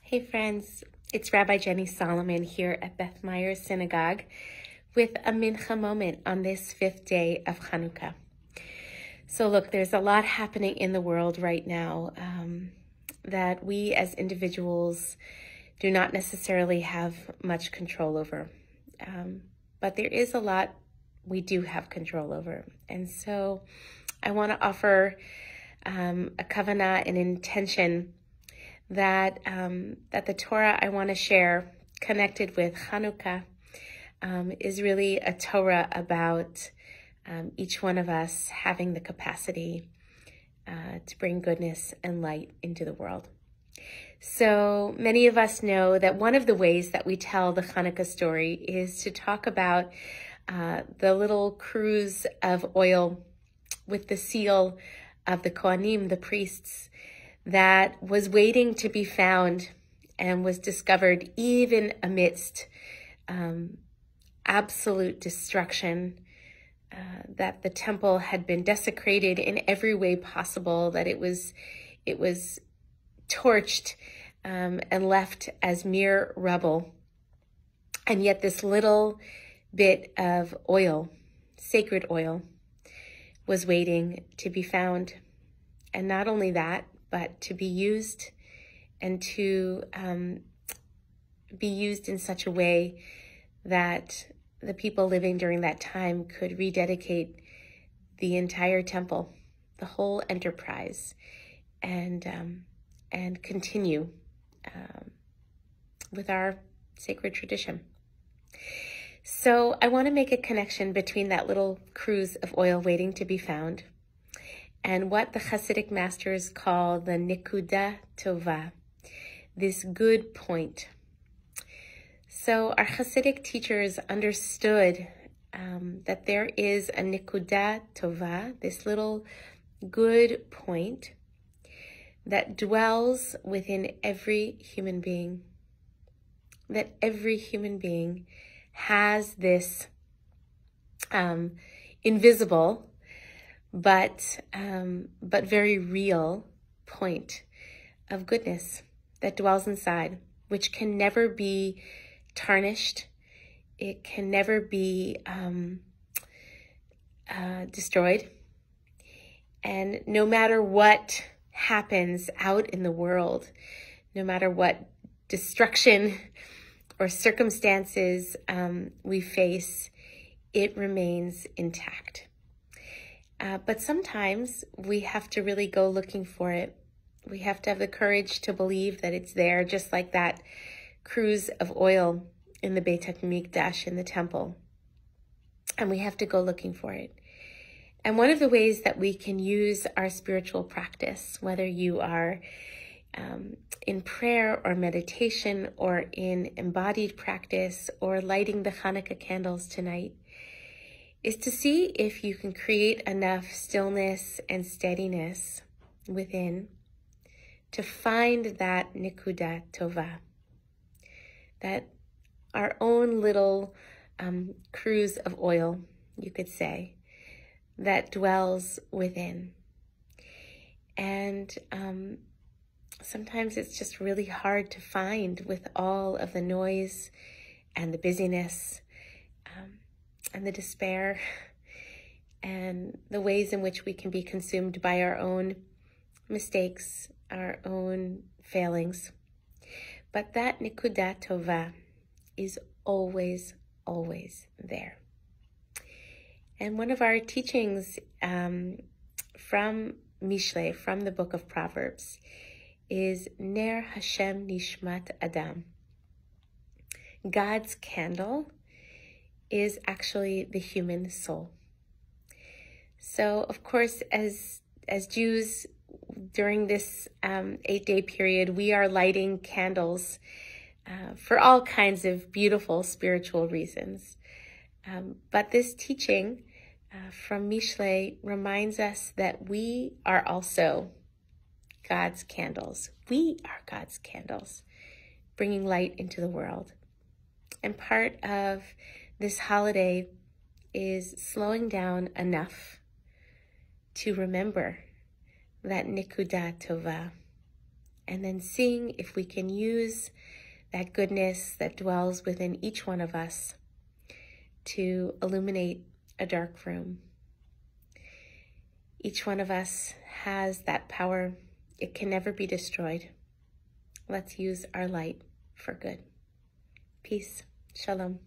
Hey friends, it's Rabbi Jenny Solomon here at Beth Myers Synagogue with a mincha moment on this fifth day of Hanukkah. So look, there's a lot happening in the world right now that we as individuals do not necessarily have much control over. But there is a lot we do have control over. And so I want to offer a kavanah, an intention that the Torah I want to share connected with Hanukkah is really a Torah about each one of us having the capacity to bring goodness and light into the world. So many of us know that one of the ways that we tell the Hanukkah story is to talk about the little cruse of oil with the seal of the Kohanim, the priests, that was waiting to be found and was discovered even amidst absolute destruction, that the temple had been desecrated in every way possible, that it was torched and left as mere rubble. And yet this little bit of oil, sacred oil, was waiting to be found. And not only that, but to be used and to be used in such a way that the people living during that time could rededicate the entire temple, the whole enterprise, and continue with our sacred tradition. So I want to make a connection between that little cruse of oil waiting to be found and what the Hasidic masters call the Nika Tova, this good point. So our Hasidic teachers understood that there is a Nika Tova, this little good point that dwells within every human being, that every human being has this invisible but very real point of goodness that dwells inside, which can never be tarnished. It can never be destroyed. And no matter what happens out in the world, no matter what destruction or circumstances we face, it remains intact. But sometimes we have to really go looking for it. We have to have the courage to believe that it's there, just like that cruse of oil in the Beit HaMikdash, in the temple. And we have to go looking for it. And one of the ways that we can use our spiritual practice, whether you are in prayer or meditation or in embodied practice or lighting the Hanukkah candles tonight, is to see if you can create enough stillness and steadiness within to find that Nika Tova, that our own little cruse of oil, you could say, that dwells within. And sometimes it's just really hard to find with all of the noise and the busyness and the despair and the ways in which we can be consumed by our own mistakes, our own failings. But that Nika Tova is always, always there. And one of our teachings from Mishle, from the book of Proverbs, is Ner Hashem Nishmat Adam. God's candle is actually the human soul. So, of course, as Jews, during this 8-day period, we are lighting candles for all kinds of beautiful spiritual reasons. But this teaching from Mishle reminds us that we are also God's candles. We are God's candles, bringing light into the world. And part of this holiday is slowing down enough to remember that Nika Tova, and then seeing if we can use that goodness that dwells within each one of us to illuminate a dark room. Each one of us has that power. It can never be destroyed. Let's use our light for good. Peace. Shalom.